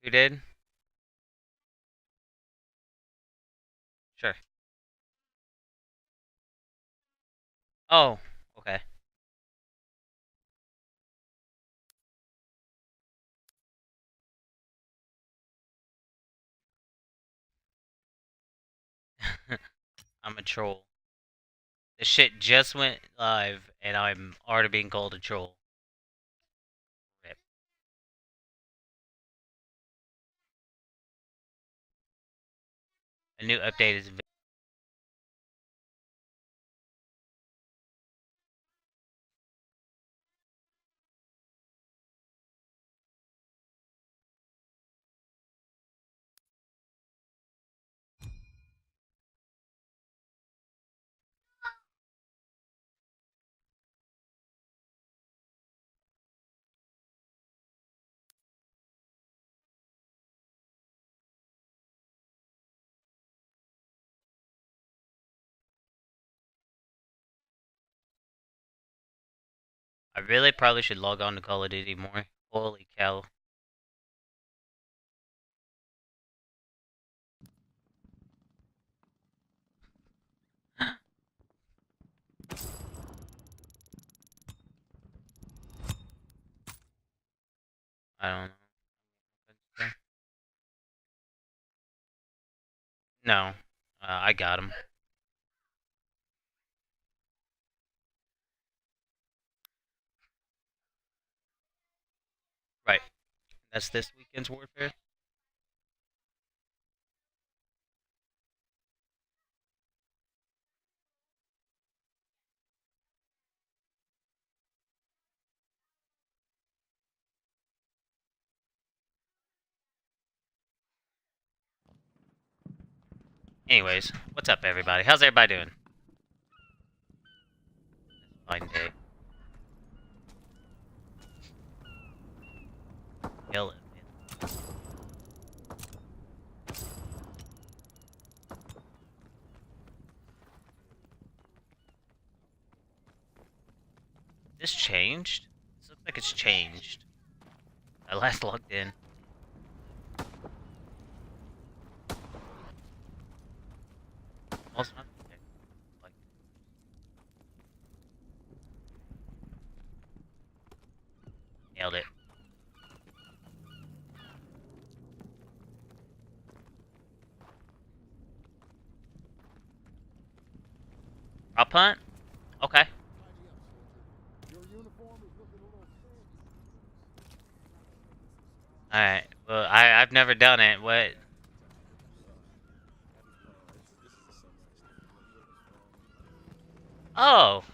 Who did? Sure. Oh, okay. I'm a troll. This shit just went live, and I'm already being called a troll. Rip. A new update is. I really probably should log on to Call of Duty more. Holy cow. I don't know. No. I got him. Right. That's this weekend's warfare? Anyways, what's up, everybody? How's everybody doing? Fine day. Kill it. This changed? This looks like it's changed. I last logged in. Also, okay. Like, nailed it. Prop hunt? Okay. Alright. Well, I've never done it. What? Oh!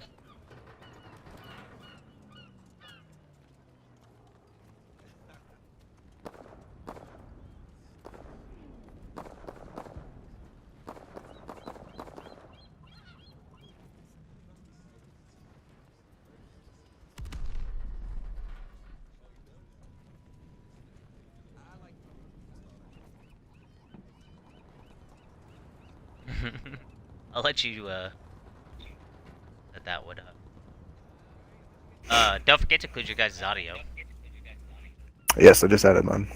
I'll let you, set that one up. Don't forget to include your guys' audio. Yes, I just added mine.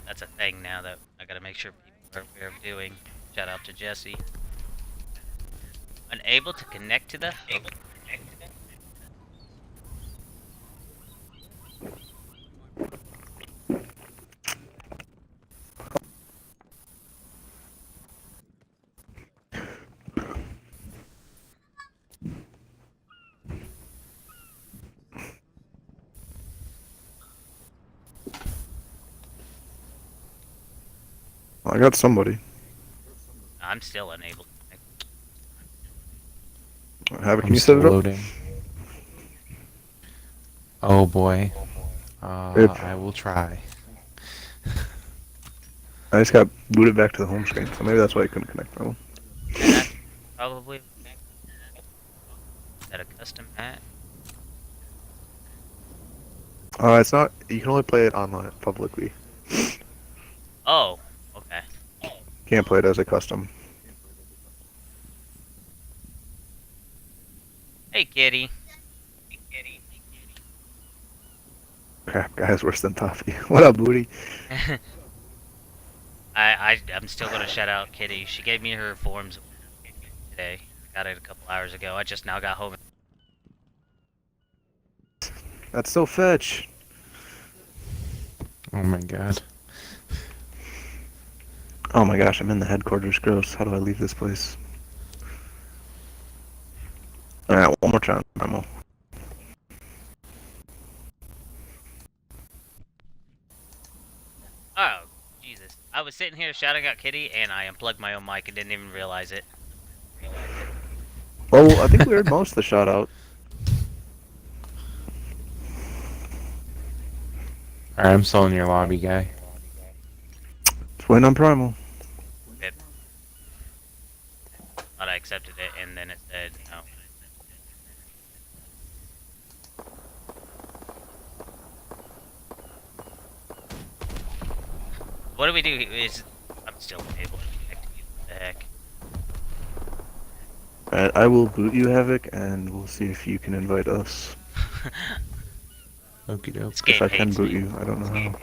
That's a thing now that I gotta make sure people are aware of doing. Shout out to Jesse. Unable to connect to the host. I got somebody. I'm still unable to connect. Havoc, can I'm you set still it up? loading. Oh boy. If I will try. I just got booted back to the home screen, so maybe that's why I couldn't connect. Problem. And that's probably is that a custom hat? It's not. You can only play it online publicly. Oh, okay. Can't play it as a custom. Hey, kitty. Crap, guys, worse than Toffee. What up, booty? I'm still gonna shout out Kitty. She gave me her forms today. Got it a couple hours ago. I just now got home. That's so fetch. Oh my god. Oh my gosh, I'm in the headquarters. Gross. How do I leave this place? Alright, one more time, Primal. Oh, Jesus. I was sitting here shouting out Kitty, and I unplugged my own mic and didn't even realize it. Well, I think we heard most of the shout out. Alright, I'm still in your lobby, guy. It's waiting on Primal. Thought I accepted it, and then it said no. What do we do? I'm still able to connect to you. What the heck? Alright, I will boot you, HAVOC, and we'll see if you can invite us. Okie doke. This game If I can hates boot me. you, I don't know how.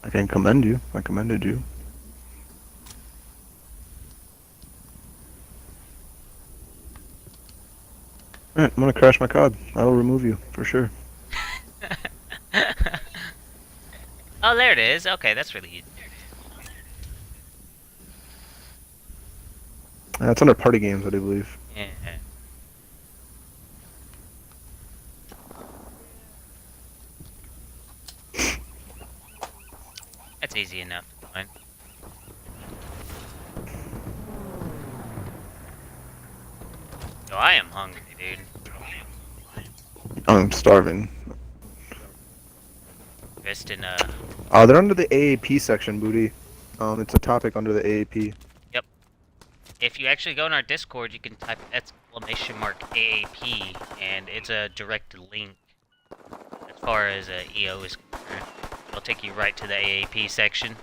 I can commend you. I commended you. Alright, I'm gonna crash my COD. I will remove you, for sure. Oh, there it is. Okay, that's really easy. It's under party games, I do believe. Yeah. That's easy enough to find. So I am hungry, dude. I'm starving. Just in They're under the AAP section, booty. It's a topic under the AAP. if you actually go in our Discord, you can type !AAP, and it's a direct link as far as EO is concerned. It'll take you right to the AAP section.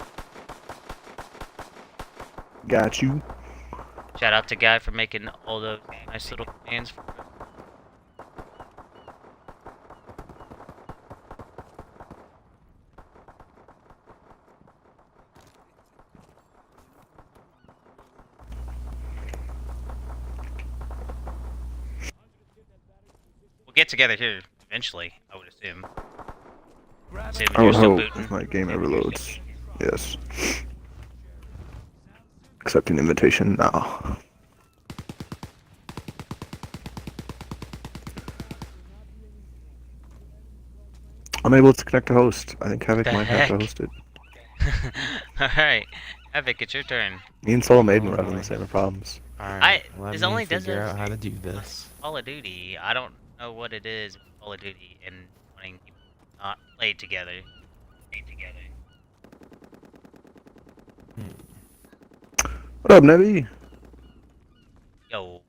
Got you. Shout out to Guy for making all those nice little fans for us. We'll get together here eventually, I would assume. Assuming I you're would still hope booting. if my game ever loads. Yes. Accepting invitation now. Unable to connect to host. I think HAVOC The might have to heck? host it. Alright, Epic, it's your turn. Me and Solo Maiden were Oh, having the boy. same problems. Alright, let this me only does figure it- out how to do this. Call of Duty, I don't know what it is with Call of Duty and wanting people not play together. What up, Nebby? Yo,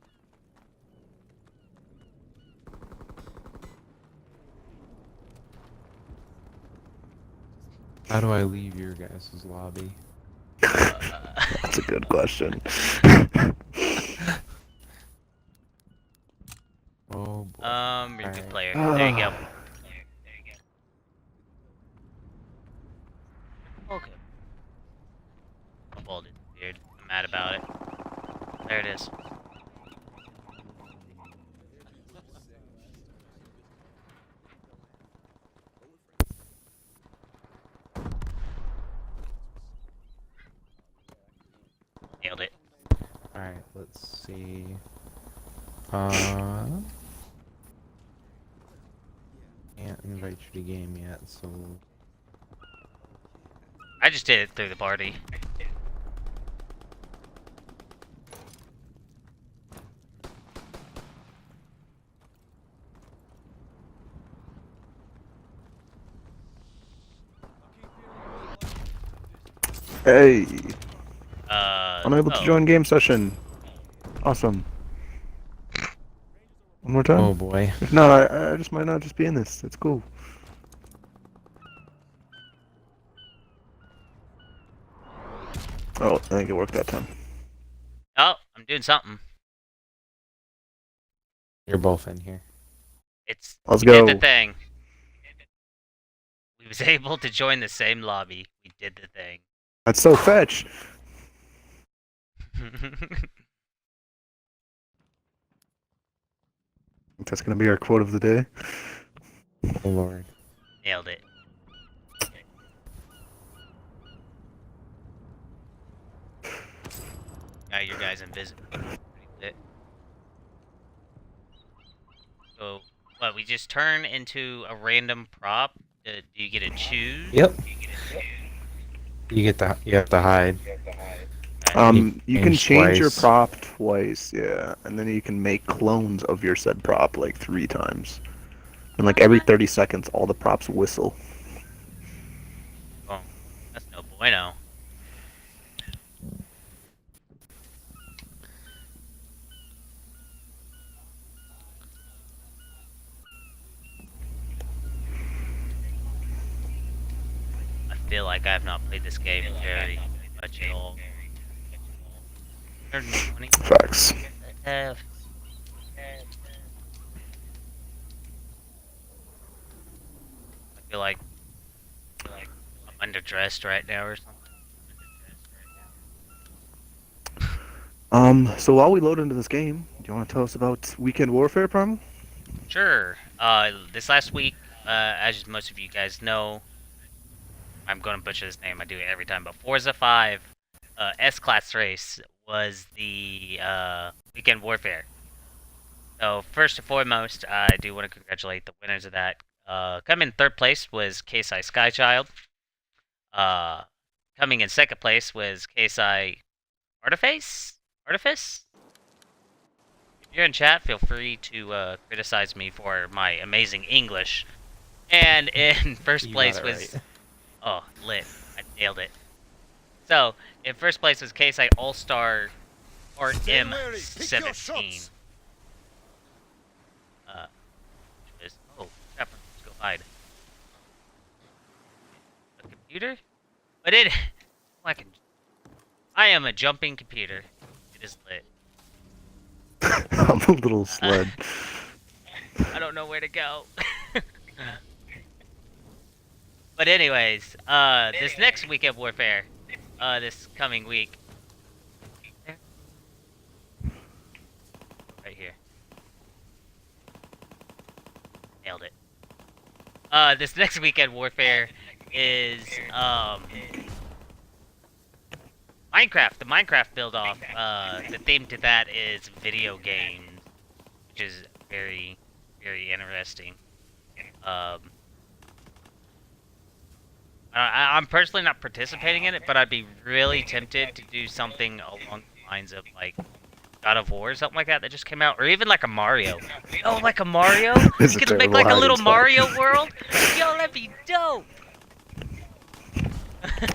How do I leave your guys' lobby? That's a good question. Oh boy. reboot Alright. player. There you go. Okay. My ball disappeared. I'm mad about it. There it is. Nailed it. Alright, let's see. Can't invite you to game yet, so I just did it through the party. Hey, unable to oh. join game session. Awesome. One more time. oh boy. If not, I just might not just be in this. It's cool. Oh, I think it worked that time. Oh, I'm doing something. You're both in here. It's Let's we did the go. thing. We was able to join the same lobby. We did the thing. That's so fetch. That's gonna be our quote of the day. Oh lord. Nailed it. Now your guy's invisible. So, what, we just turn into a random prop? Do you get to choose? Yep. You have to hide. Okay. You can change your twice. prop twice, yeah, and then you can make clones of your said prop like 3 times. And like every 30 seconds, all the props whistle. Oh, that's no bueno. I feel like I have not played this game very much at all. 120? Facts. I feel like I'm underdressed right now or something. So while we load into this game, do you want to tell us about Weekend Warfare, Primal? Sure. This last week, as most of you guys know, I'm going to butcher this name. I do it every time. But Forza 5 S-Class race was the Weekend Warfare. So first and foremost, I do want to congratulate the winners of that. Coming in third place was KSI Skychild. Coming in second place was KSI Artifice? Artifice? If you're in chat, feel free to criticize me for my amazing English. And in first place was... Right. Oh, lit. I nailed it. So, in first place was KSI All-Star RM17. Oh, crap, let's go hide. A computer? But it... I am a jumping computer. It is lit. I'm a little sled. I don't know where to go. But anyways, this next Weekend Warfare, this coming week. Right here. Nailed it. This next Weekend Warfare is, Minecraft. The Minecraft build-off. The theme to that is video games, which is very, very interesting. I'm personally not participating in it, but I'd be really tempted to do something along the lines of, like, God of War or something like that just came out, or even like a Mario. Oh, like a Mario? It's You a could make terrible like a hiding little spot. Mario world? Yo, that'd be dope!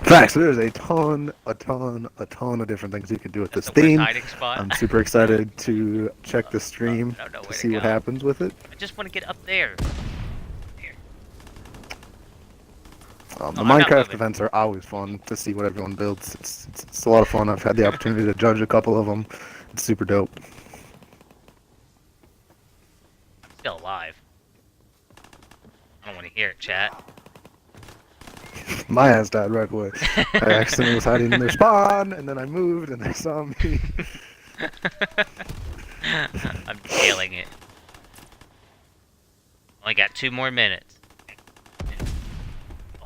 Facts. There's a ton of different things you can do with That's this the worst theme. hiding spot. I'm super excited to check the stream I don't know to where see to what go. happens with it. I just want to get up there. The I'm not Minecraft moving. events are always fun to see what everyone builds. It's a lot of fun. I've had the opportunity to judge a couple of them. It's super dope. I'm still alive. I don't want to hear it, chat. My ass died right away. I accidentally was hiding in their spawn, and then I moved, and they saw me. I'm killing it. Only got 2 more minutes.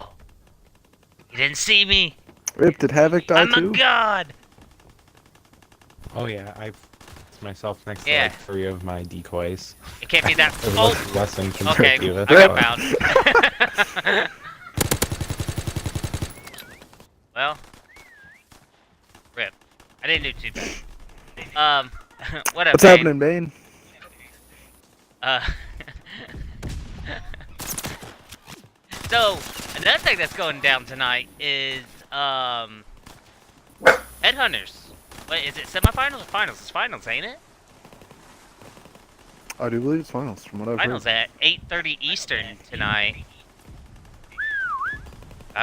Oh. You didn't see me! Rip, did HAVOC die I'm too? a god! Oh yeah, I've myself next Yeah. to like 3 of my decoys. It can't be that. It Oh! was less than Okay, compared to it. I got found. Well, rip. I didn't do too bad. What up, What's Bane? happening, Bane? So, another thing that's going down tonight is, Headhunters. Wait, is it semifinals or finals? It's finals, ain't it? I do believe it's finals, from what I've Finals heard. at 8:30 Eastern tonight.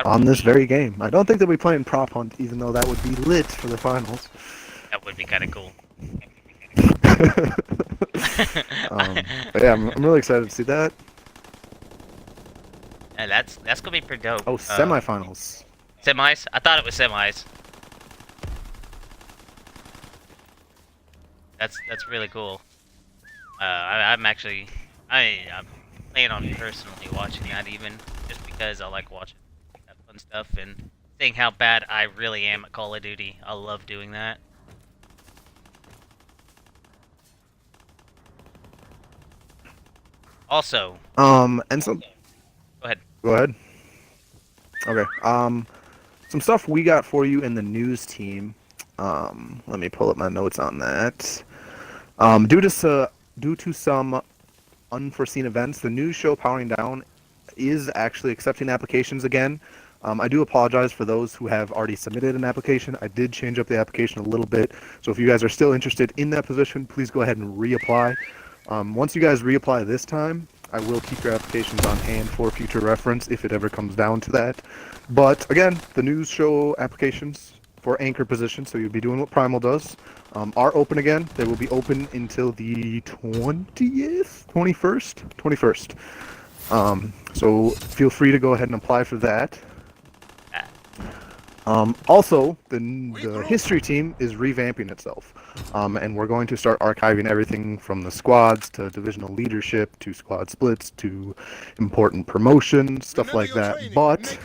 on this very game. I don't think they'll be playing Prop Hunt, even though that would be lit for the finals. That would be kind of cool. But yeah, I'm really excited to see that. And that's gonna be pretty dope. Oh, semifinals. Semis? I thought it was semis. That's really cool. I'm planning on personally watching that, even just because I like watching that fun stuff and seeing how bad I really am at Call of Duty. I love doing that. Also, And some. go ahead. Go ahead. Okay. Some stuff we got for you in the news team. Let me pull up my notes on that. Due to some unforeseen events, the news show Powering Down is actually accepting applications again. I do apologize for those who have already submitted an application. I did change up the application a little bit, so if you guys are still interested in that position, please go ahead and reapply. Once you guys reapply this time, I will keep your applications on hand for future reference if it ever comes down to that. But again, the news show applications for anchor positions, so you'll be doing what Primal does, are open again. They will be open until the 20th? 21st? So feel free to go ahead and apply for that. Also, the history team is revamping itself, and we're going to start archiving everything from the squads to divisional leadership to squad splits to important promotions, stuff like that. But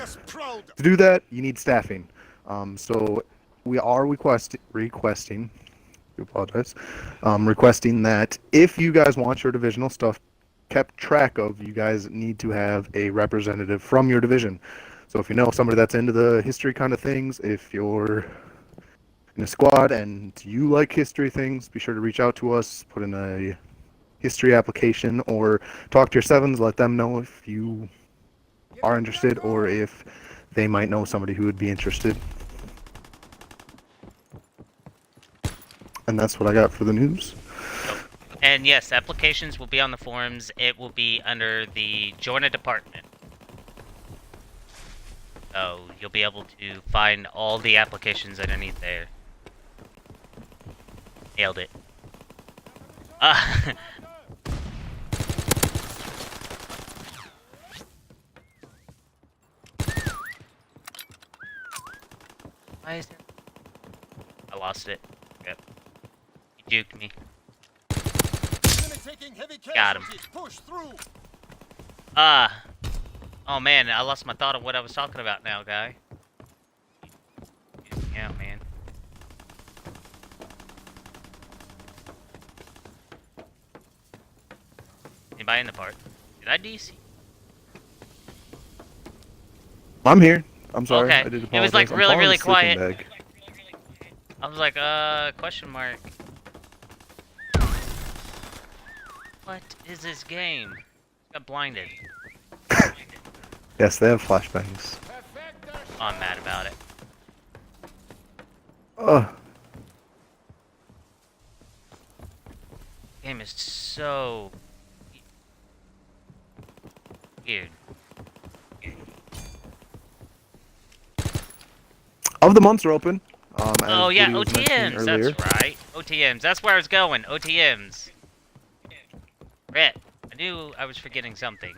to do that, you need staffing. So we are requesting that if you guys want your divisional stuff kept track of, you guys need to have a representative from your division. So if you know somebody that's into the history kind of things, if you're in a squad and you like history things, be sure to reach out to us, put in a history application, or talk to your sevens, let them know if you are interested or if they might know somebody who would be interested. And that's what I got for the news. And yes, applications will be on the forums. It will be under the Join a Department. So you'll be able to find all the applications underneath there. Nailed it. Why is there? I lost it. Yep. You juked me. Got him. Oh man, I lost my thought of what I was talking about now, guy. Yeah, man. Anybody in the park? Did I DC? I'm here. I'm sorry. Okay. I did apologize. It was like I'm really, calling really the sleeping quiet. bag. I was like, question mark. What is this game? Got blinded. Yes, they have flashbangs. Oh, I'm mad about it. Game is so weird. Of the months are open. Oh as yeah, Woody was mentioning OTMs. earlier. That's right. OTMs. That's where I was going. OTMs. Brett, I knew I was forgetting something.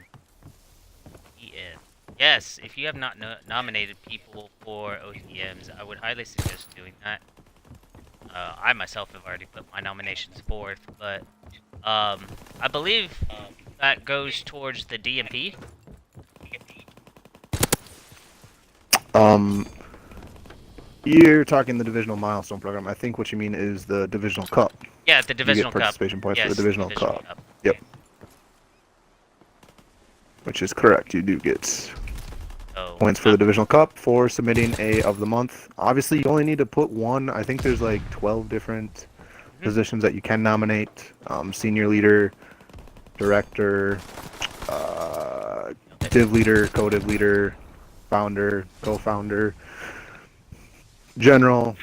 Yes, if you have not nominated people for OTMs, I would highly suggest doing that. I myself have already put my nominations forth, but I believe that goes towards the DMP. You're talking the divisional milestone program. I think what you mean is the divisional cup. Yeah, the divisional you get participation cup. points Yes, for the divisional divisional cup. Yep. Which is correct. You do get points for the divisional cup for submitting a of the month. Obviously, you only need to put one. I think there's like 12 different positions that you can nominate. Senior leader, director, div leader, co-div leader, founder, co-founder, general,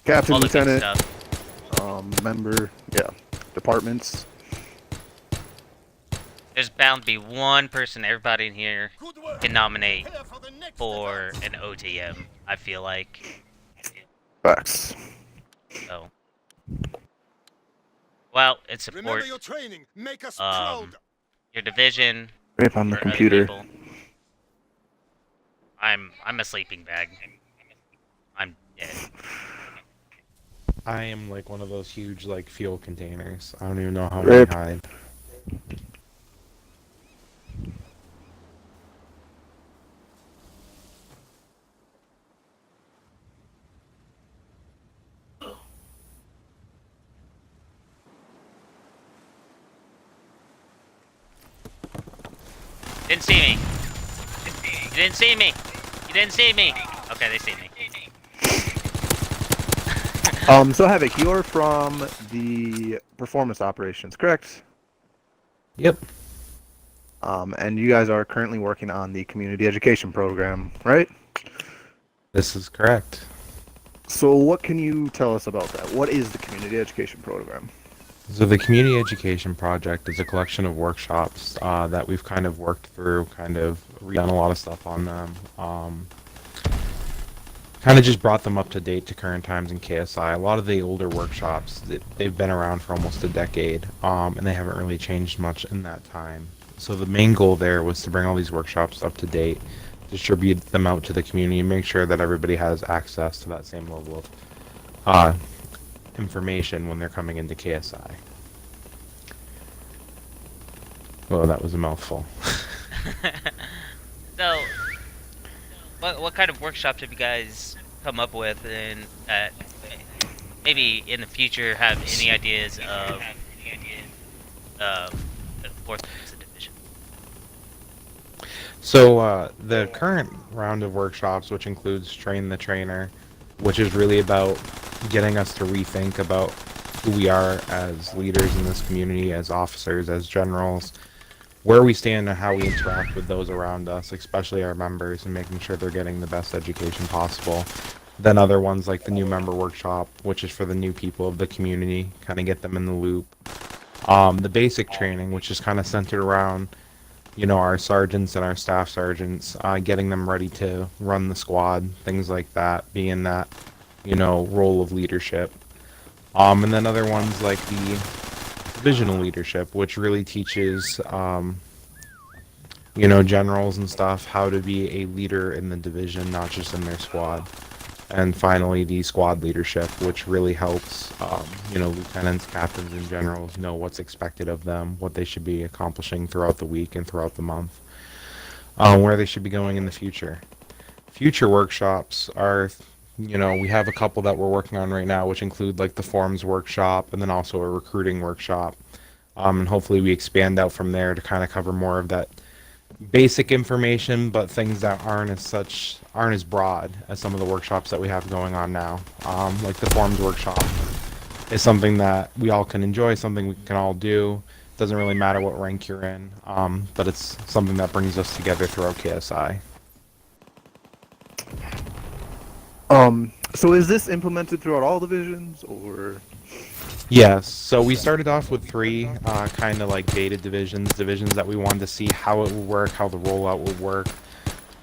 captain, all the good lieutenant, stuff. member, yeah, departments. there's bound to be one person everybody in here can nominate for an OTM, I feel like. Facts. So, well, it's support. Remember your training. Make us proud. Your division. Rip on the or other computer. people. I'm a sleeping bag. I'm dead. I am like one of those huge like fuel containers. I don't even know how Rip. many hide. Didn't see me. You didn't see me. You didn't see me. Okay, they see me. So Havoc, you're from the performance operations, correct? Yep. And you guys are currently working on the community education program, right? This is correct. So what can you tell us about that? What is the community education program? So the community education project is a collection of workshops that we've kind of worked through, kind of done a lot of stuff on them. Kind of just brought them up to date to current times in KSI. A lot of the older workshops, they've been around for almost a decade, and they haven't really changed much in that time. So the main goal there was to bring all these workshops up to date, distribute them out to the community, and make sure that everybody has access to that same level of information when they're coming into KSI. Well, that was a mouthful. So, what kind of workshops have you guys come up with, and maybe in the future have any ideas of the fourth division? So the current round of workshops, which includes Train the Trainer, which is really about getting us to rethink about who we are as leaders in this community, as officers, as generals, where we stand and how we interact with those around us, especially our members, and making sure they're getting the best education possible. Then other ones like the new member workshop, which is for the new people of the community, kind of get them in the loop. The basic training, which is kind of centered around, you know, our sergeants and our staff sergeants, getting them ready to run the squad, things like that, being that, you know, role of leadership. And then other ones like the divisional leadership, which really teaches, you know, generals and stuff how to be a leader in the division, not just in their squad. And finally, the squad leadership, which really helps, you know, lieutenants, captains, and generals know what's expected of them, what they should be accomplishing throughout the week and throughout the month, where they should be going in the future. Future workshops are, you know, we have a couple that we're working on right now, which include like the forms workshop and then also a recruiting workshop. And hopefully we expand out from there to kind of cover more of that basic information, but things that aren't as broad as some of the workshops that we have going on now. Like the forms workshop is something that we all can enjoy, something we can all do. Doesn't really matter what rank you're in, but it's something that brings us together throughout KSI. So is this implemented throughout all divisions, or? Yes, so we started off with three kind of like beta divisions that we wanted to see how it would work, how the rollout would work.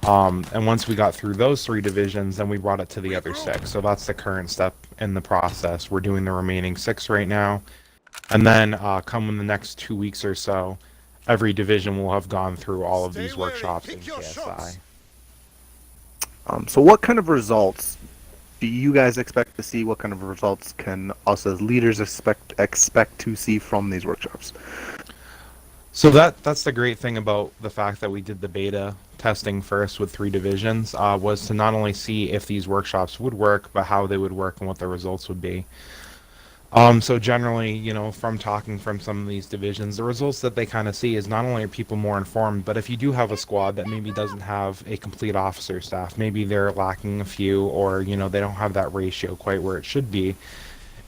And once we got through those three divisions, then we brought it to the other six. So that's the current step in the process. We're doing the remaining six right now. And then come in the next 2 weeks or so, every division will have gone through all of these workshops in KSI. So what kind of results do you guys expect to see? What kind of results can us as leaders expect to see from these workshops? So that's the great thing about the fact that we did the beta testing first with three divisions, was to not only see if these workshops would work, but how they would work and what the results would be. So generally, you know, from talking from some of these divisions, the results that they kind of see is not only are people more informed, but if you do have a squad that maybe doesn't have a complete officer staff, maybe they're lacking a few, or, you know, they don't have that ratio quite where it should be,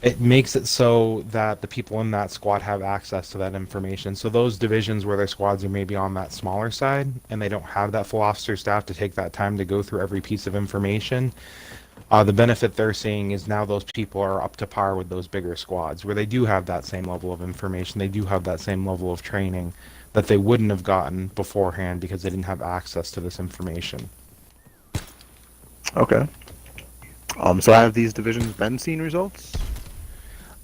it makes it so that the people in that squad have access to that information. So those divisions where their squads are maybe on that smaller side, and they don't have that full officer staff to take that time to go through every piece of information, The benefit they're seeing is now those people are up to par with those bigger squads, where they do have that same level of information, they do have that same level of training that they wouldn't have gotten beforehand because they didn't have access to this information. Okay. So have these divisions been seeing results?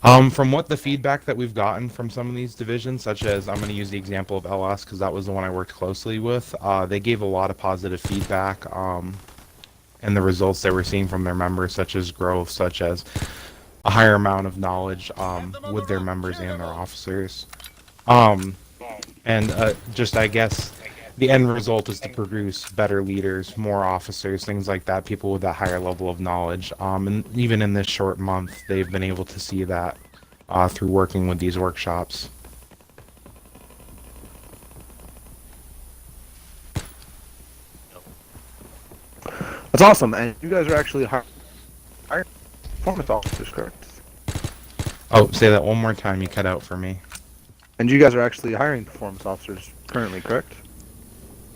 From what the feedback that we've gotten from some of these divisions, such as I'm going to use the example of LS because that was the one I worked closely with, they gave a lot of positive feedback, and the results they were seeing from their members, such as growth, such as a higher amount of knowledge with their members and their officers. And just, I guess, the end result is to produce better leaders, more officers, things like that, people with that higher level of knowledge. And even in this short month, they've been able to see that through working with these workshops. That's awesome. And you guys are actually hiring performance officers, correct? Oh, say that one more time. You cut out for me. And you guys are actually hiring performance officers currently, correct?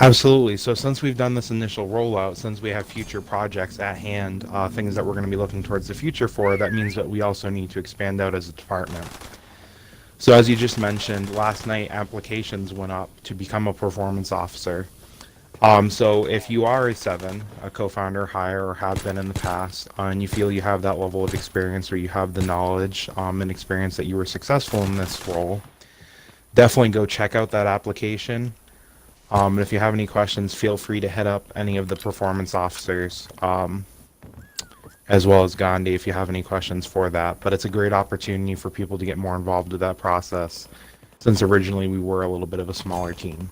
Absolutely. So since we've done this initial rollout, since we have future projects at hand, things that we're going to be looking towards the future for, that means that we also need to expand out as a department. So as you just mentioned, last night applications went up to become a performance officer. So if you are a 7, a co-founder, hire, or have been in the past, and you feel you have that level of experience or you have the knowledge and experience that you were successful in this role, definitely go check out that application. And if you have any questions, feel free to hit up any of the performance officers, as well as Gandhi if you have any questions for that. But it's a great opportunity for people to get more involved with that process, since originally we were a little bit of a smaller team.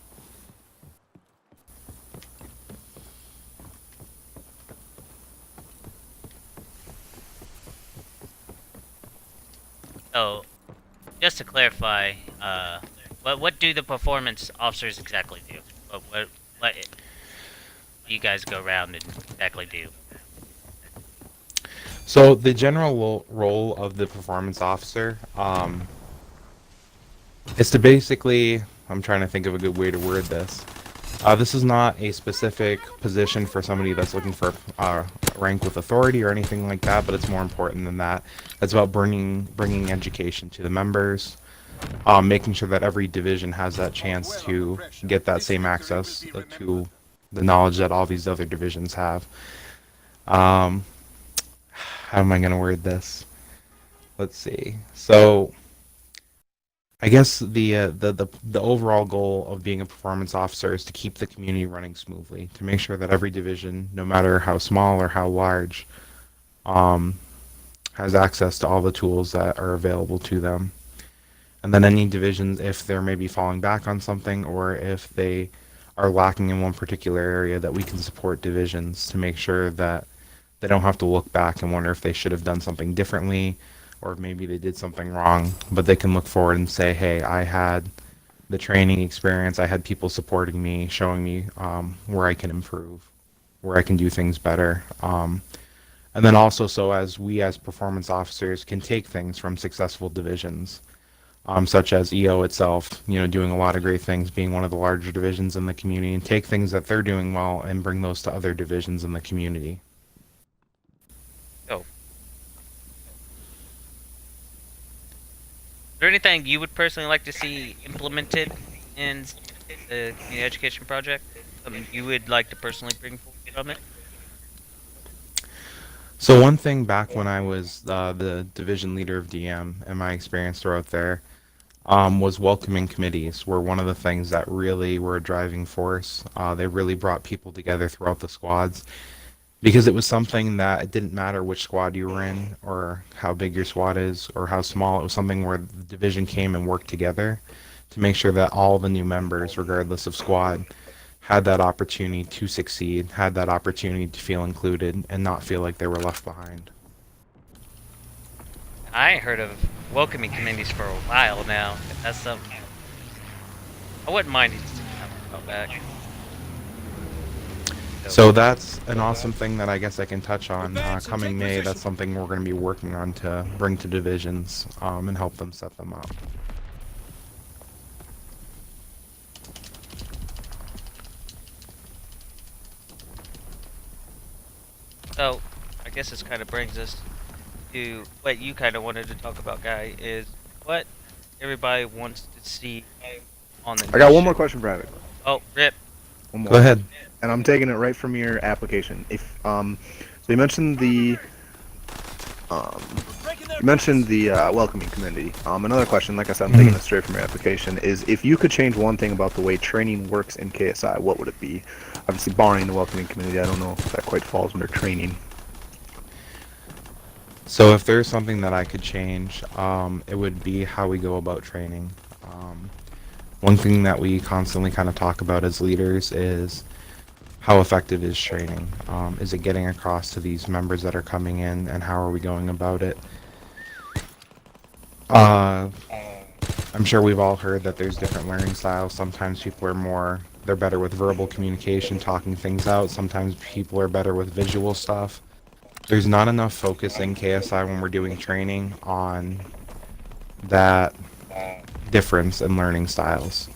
So, just to clarify, what do the performance officers exactly do? What do you guys go around and exactly do? So the general role of the performance officer is to basically, I'm trying to think of a good way to word this. This is not a specific position for somebody that's looking for rank with authority or anything like that, but it's more important than that. It's about bringing education to the members, making sure that every division has that chance to get that same access to the knowledge that all these other divisions have. How am I going to word this? Let's see. So I guess the overall goal of being a performance officer is to keep the community running smoothly, to make sure that every division, no matter how small or how large, has access to all the tools that are available to them. And then any divisions, if they're maybe falling back on something or if they are lacking in one particular area, that we can support divisions to make sure that they don't have to look back and wonder if they should have done something differently or maybe they did something wrong, but they can look forward and say, hey, I had the training experience, I had people supporting me, showing me where I can improve, where I can do things better. And then also, so as we as performance officers can take things from successful divisions, such as EO itself, doing a lot of great things, being one of the larger divisions in the community, and take things that they're doing well and bring those to other divisions in the community. Oh. Is there anything you would personally like to see implemented in the community education project? Something you would like to personally bring forward from it? So one thing back when I was the division leader of DM and my experience throughout there was welcoming committees were one of the things that really were a driving force. They really brought people together throughout the squads because it was something that it didn't matter which squad you were in or how big your squad is or how small. It was something where the division came and worked together to make sure that all the new members, regardless of squad, had that opportunity to succeed, had that opportunity to feel included and not feel like they were left behind. I ain't heard of welcoming committees for a while now. That's something I wouldn't mind it to come back. So that's an awesome thing that I guess I can touch on. Coming May, that's something we're going to be working on to bring to divisions and help them set them up. So, I guess this kind of brings us to what you kind of wanted to talk about, Guy, is what everybody wants to see on the I got news one more show. question for Havoc. Oh, Rip. One more. Go ahead. And I'm taking it right from your application. If so you mentioned the welcoming committee. Another question, like I said, I'm taking it straight from your application, is if you could change one thing about the way training works in KSI, what would it be? Obviously, barring the welcoming committee, I don't know if that quite falls under training. So if there's something that I could change, it would be how we go about training. One thing that we constantly kind of talk about as leaders is how effective is training? Is it getting across to these members that are coming in, and how are we going about it? I'm sure we've all heard that there's different learning styles. Sometimes people are they're better with verbal communication, talking things out. Sometimes people are better with visual stuff. There's not enough focus in KSI when we're doing training on that difference in learning styles.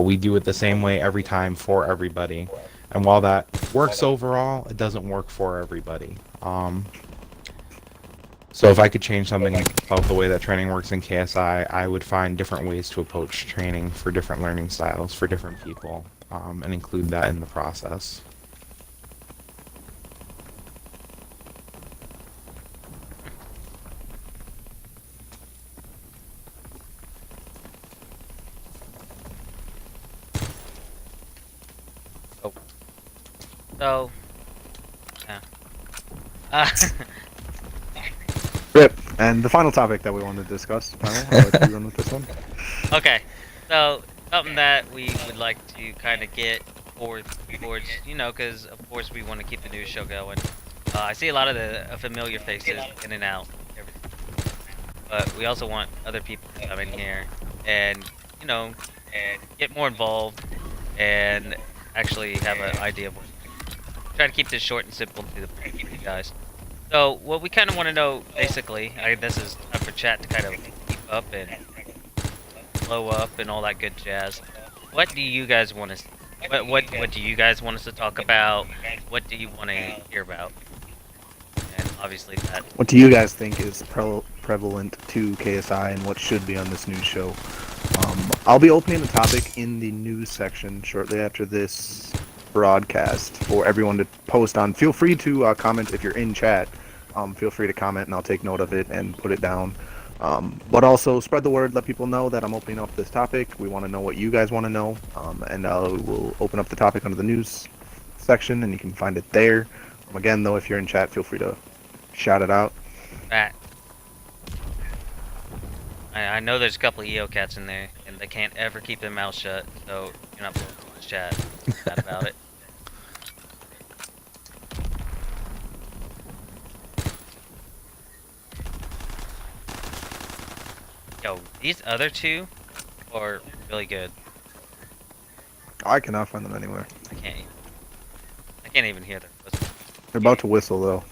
We do it the same way every time for everybody. And while that works overall, it doesn't work for everybody. So if I could change something about the way that training works in KSI, I would find different ways to approach training for different learning styles for different people, and include that in the process. So, yeah. Uh, Rip. And the final topic that we wanted to discuss. I'll let you run with this one. okay. So, something that we would like to kind of get towards, because of course we want to keep the news show going. I see a lot of the familiar faces in and out, but we also want other people to come in here and, and get more involved and actually have an idea of what. Try to keep this short and simple to the point, you guys. So, what we kind of want to know, basically, this is time for chat to kind of keep up and blow up and all that good jazz. What do you guys want us? What do you guys want us to talk about? What do you want to hear about? And obviously that. What do you guys think is prevalent to KSI and what should be on this news show? I'll be opening the topic in the news section shortly after this broadcast for everyone to post on. Feel free to comment if you're in chat. Feel free to comment and I'll take note of it and put it down. But also spread the word, let people know that I'm opening up this topic. We want to know what you guys want to know, and we'll open up the topic under the news section and you can find it there. Again, though, if you're in chat, feel free to shout it out. Right. I know there's a couple of EO cats in there, and they can't ever keep their mouth shut, so you're not supposed to chat bad about it. Yo, these other two are really good. I cannot find them anywhere. I can't even hear them. They're about to whistle, though.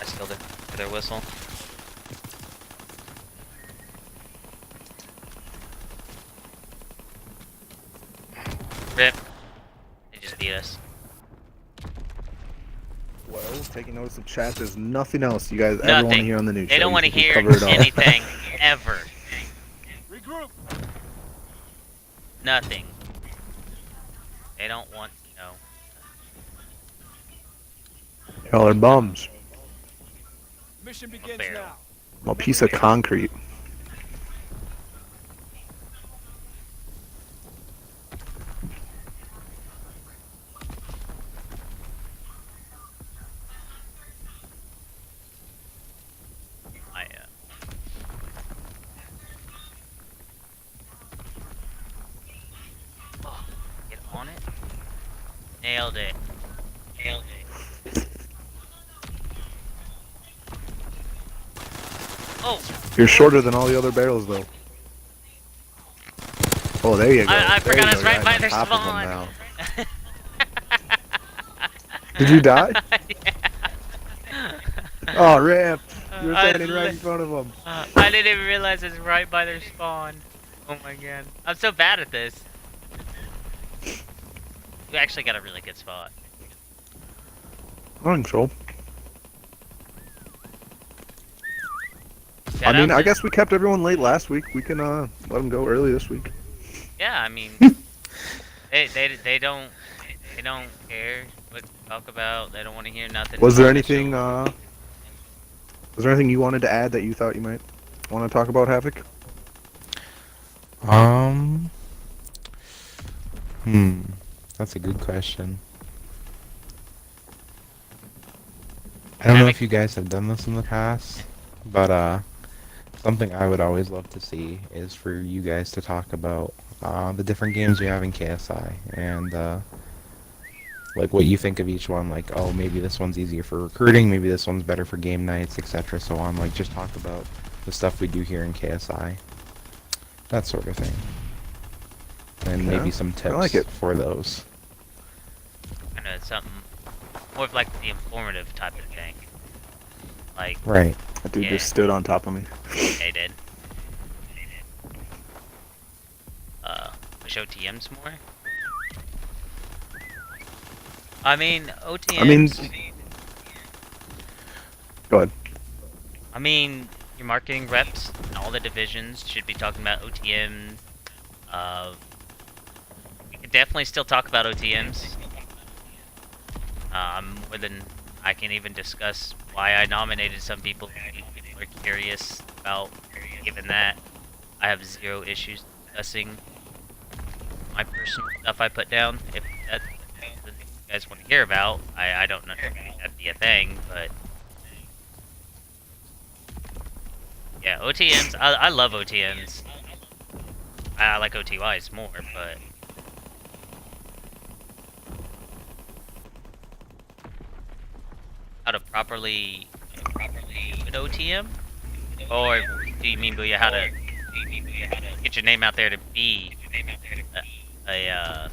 I still didn't hear their whistle. Rip. They just beat us. Well, taking notice of chat, there's nothing else you guys ever want to hear on the news show. They don't want to hear cover it all. anything ever. Regroup. Nothing. They don't want to know. Y'all are bums. Mission begins barrel. now. I'm a piece of concrete. Oh, get on it. Nailed it. Nailed it. Oh! You're shorter than all the other barrels, though. Oh, there you go. I There forgot you I was go. right You're by on their top of them spawn. now. Did you die? Oh, rip! You were standing right in front of them. I didn't even realize it's right by their spawn. Oh my god. I'm so bad at this. You actually got a really good spot. I think so. Shout I mean, out I to- guess we kept everyone late last week. We can let them go early this week. Yeah, I mean, they don't care what to talk about. They don't want to hear nothing. Was there on the anything? show. Was there anything you wanted to add that you thought you might want to talk about, Havoc? Um. Hmm. That's a good question. I don't know if you guys have done this in the past, but something I would always love to see is for you guys to talk about the different games we have in KSI and like what you think of each one. Like, oh, maybe this one's easier for recruiting, maybe this one's better for game nights, etc. So on. Like, just talk about the stuff we do here in KSI, that sort of thing, and Yeah, maybe some tips like it. for those. Kind of something more of like the informative type of thing. Like Right. That dude Yeah. just stood on top of me. they did. Push OTMs more. I mean, OTMs. I mean, go ahead. I mean, your marketing reps in all the divisions should be talking about OTM. We could definitely still talk about OTMs. More than I can even discuss why I nominated some people. People are curious about. Given that, I have zero issues discussing my personal stuff I put down. If that's something you guys want to hear about, I don't know if that'd be a thing, but. Yeah, OTMs. I love OTMs. I like OTYs more, but how to properly do an OTM, or do you mean how to get your name out there to be a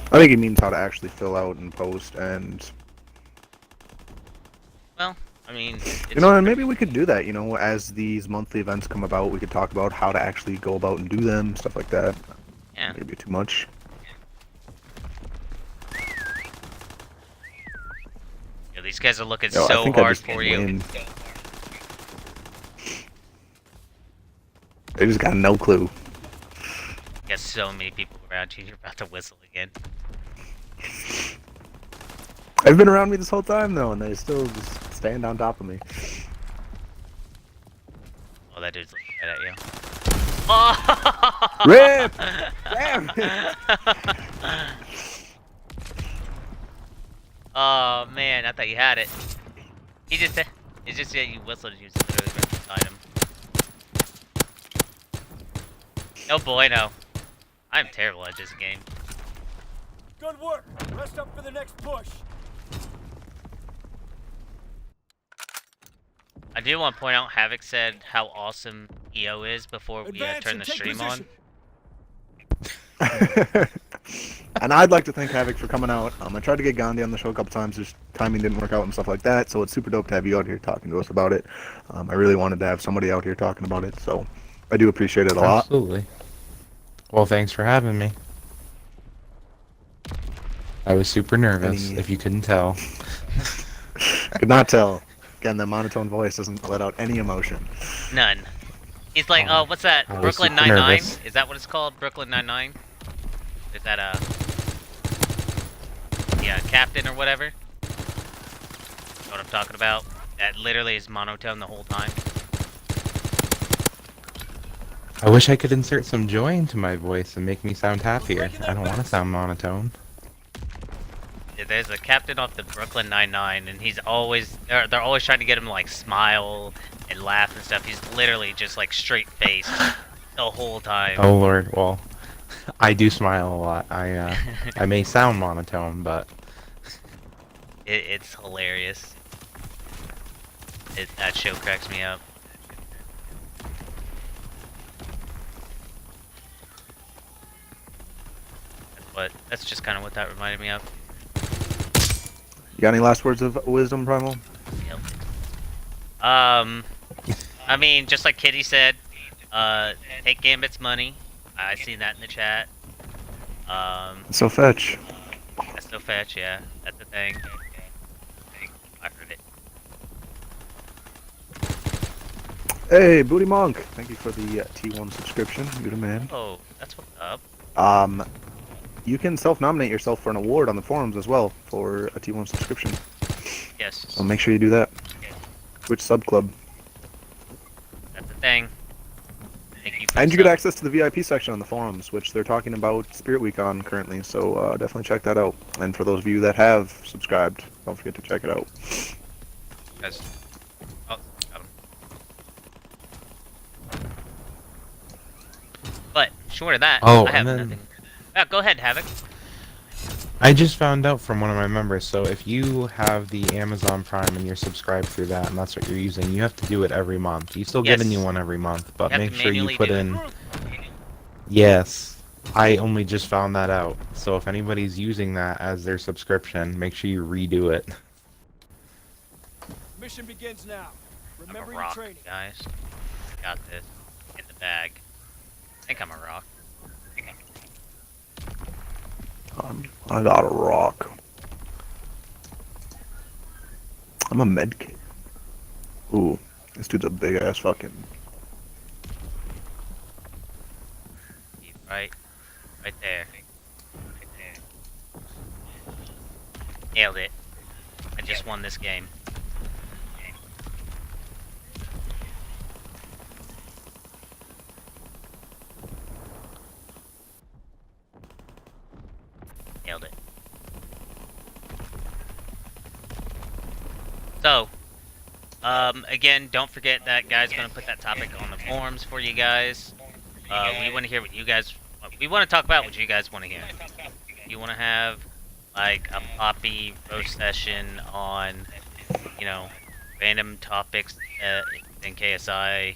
I think he means how to actually fill out and post, and well, I mean, it's, you know, and maybe we could do that. You know, as these monthly events come about, we could talk about how to actually go about and do them, stuff like that. yeah. Maybe too much. Yeah, these guys are looking Yo, I so think I hard just for you. win. They just got no clue. Got so many people around you. You're about to whistle again. They've been around me this whole time though, and they still just stand on top of me. Oh, that dude's looking right at you. Oh! Rip! Damn Oh man, I thought you had it. He just said, it's just that you whistled and you was literally right beside him. No bueno. I'm terrible at this game. Good work. Rest up for the next push. I do want to point out Havoc said how awesome EO is before we Advance turn and the take stream on. position. And I'd like to thank Havoc for coming out. I tried to get Gandhi on the show a couple times, just timing didn't work out and stuff like that. So it's super dope to have you out here talking to us about it. I really wanted to have somebody out here talking about it, so I do appreciate it a lot. Absolutely. Well, thanks for having me. I was super nervous, Any- if you couldn't tell. Could not tell. Again, the monotone voice doesn't let out any emotion. None. He's like, oh, what's that? I was Brooklyn super Nine-Nine? nervous. Is that what it's called? Brooklyn Nine-Nine? Is that yeah, captain or whatever? You know what I'm talking about? That literally is monotone the whole time. I wish I could insert some joy into my voice and make me sound happier. I don't want to sound monotone. Yeah, there's a captain off the Brooklyn Nine-Nine, and he's always they're always trying to get him to like smile and laugh and stuff. He's literally just like straight faced the whole time. Oh lord, well, I do smile a lot. I may sound monotone, but It's hilarious. That show cracks me up. That's just kind of what that reminded me of. You got any last words of wisdom, Primal? Yep. I mean, just like Kitty said, take Gambit's money. I seen that in the chat. So fetch. Still fetch, yeah. That's the thing. I heard it. Hey, Booty Monk. Thank you for the T1 subscription. You're the man. Oh, that's what's up. You can self-nominate yourself for an award on the forums as well for a T1 subscription. Yes. So make sure you do that. Twitch Sub Club. That's the thing. Thank you for And the you get sub. access to the VIP section on the forums, which they're talking about Spirit Week on currently, so definitely check that out. And for those of you that have subscribed, don't forget to check it out. Guys. Oh, got him. But, short of that, Oh, I have and then- nothing. Yeah, go ahead, Havoc. I just found out from one of my members, so if you have the Amazon Prime and you're subscribed through that and that's what you're using, you have to do it every month. You still get a new Yes. one every month, but You have make to sure you manually put do it. in... Yes. I only just found that out. So if anybody's using that as their subscription, make sure you redo it. Mission begins now. I'm Remember a your rock, training. guys. Got this. In the bag. I think I'm a rock. I got a rock. I'm a medkit. Ooh, this dude's a big ass fucking. Right there. Nailed it. I just won this game. Nailed it. So, again, don't forget that guy's gonna put that topic on the forums for you guys. We want to hear what you guys. We want to talk about what you guys want to hear. You want to have like a poppy roast session on, you know, random topics in KSI.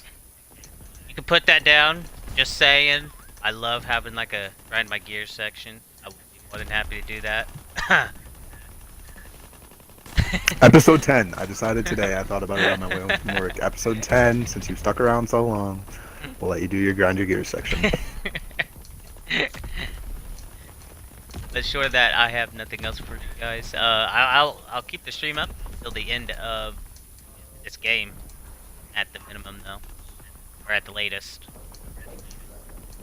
You can put that down. Just saying. I love having like a grind my gear section. I would be more than happy to do that. Episode 10. I decided today. I thought about it on my way home from work. Episode 10. Since you stuck around so long, we'll let you do your grind your gear section. But sure that I have nothing else for you guys. I'll keep the stream up till the end of this game, at the minimum though, or at the latest.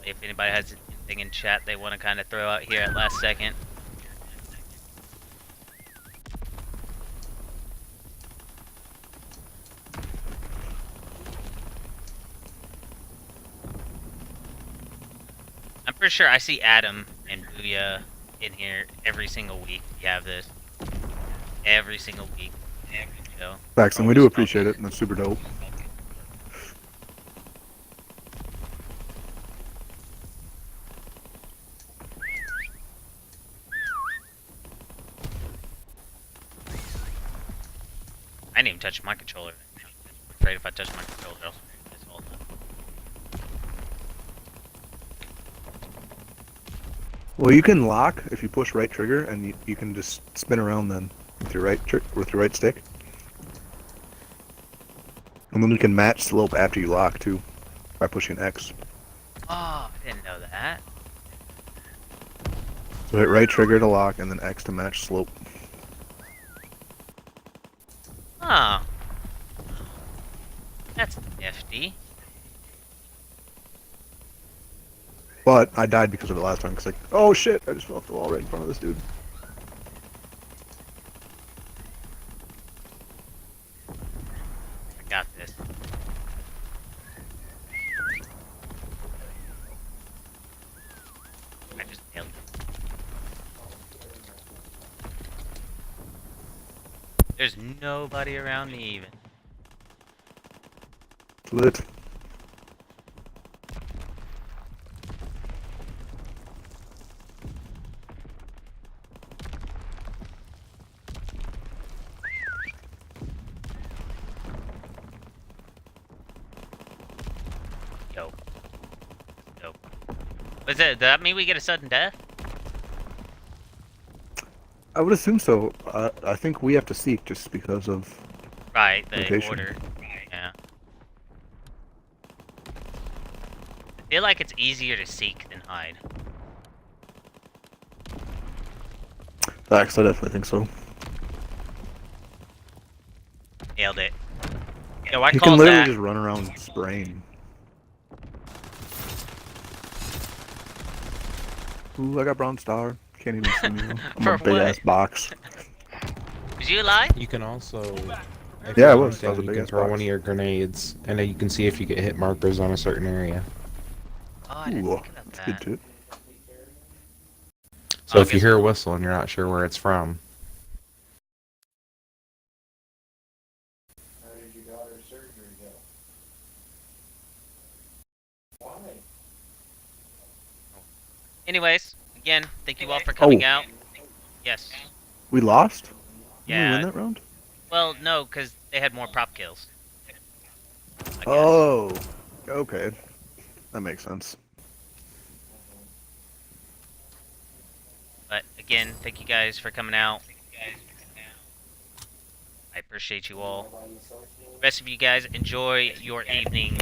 If anybody has anything in chat they want to kind of throw out here at last second. I'm pretty sure I see Adam and Booyah in here every single week. We have this every single week. So, Thanks, and we do appreciate it, and that's super dope. I didn't even touch my controller. I'm afraid if I touch my controller, I'll miss all that. Well, you can lock if you push right trigger, and you can just spin around then with your right stick. And then you can match slope after you lock too, by pushing X. Oh, I didn't know that. So hit right trigger to lock, and then X to match slope. Oh. That's nifty. But I died because of it last time, because like, oh shit, I just fell off the wall right in front of this dude. I got this. I just nailed it. There's nobody around me even. It's lit. Yo. Dope. Does that mean we get a sudden death? I would assume so. I think we have to seek just because of. Right, the Rotation. order. Yeah. I feel like it's easier to seek than hide. Facts, I definitely think so. Nailed it. Yo, I He can called literally that. just run around spraying. Ooh, I got brown star. Can't even see me. I'm For a big ass what? box. Did you lie? You can also, if Yeah, you're I was. I was hunting, a you big can ass throw box. one of your grenades, and then you can see if you get hit markers on a certain area. Oh, I didn't Ooh, think about that's that. good too. So Oh, if you guess hear a whistle and you're not sure where it's from, Anyways, again, thank you all for Oh, coming out. Yes. we lost? Didn't we Yeah. win that round? Well, no, because they had more prop kills. I guess. Oh, okay. That makes sense. But again, thank you guys for coming out. I appreciate you all. The rest of you guys enjoy your evening.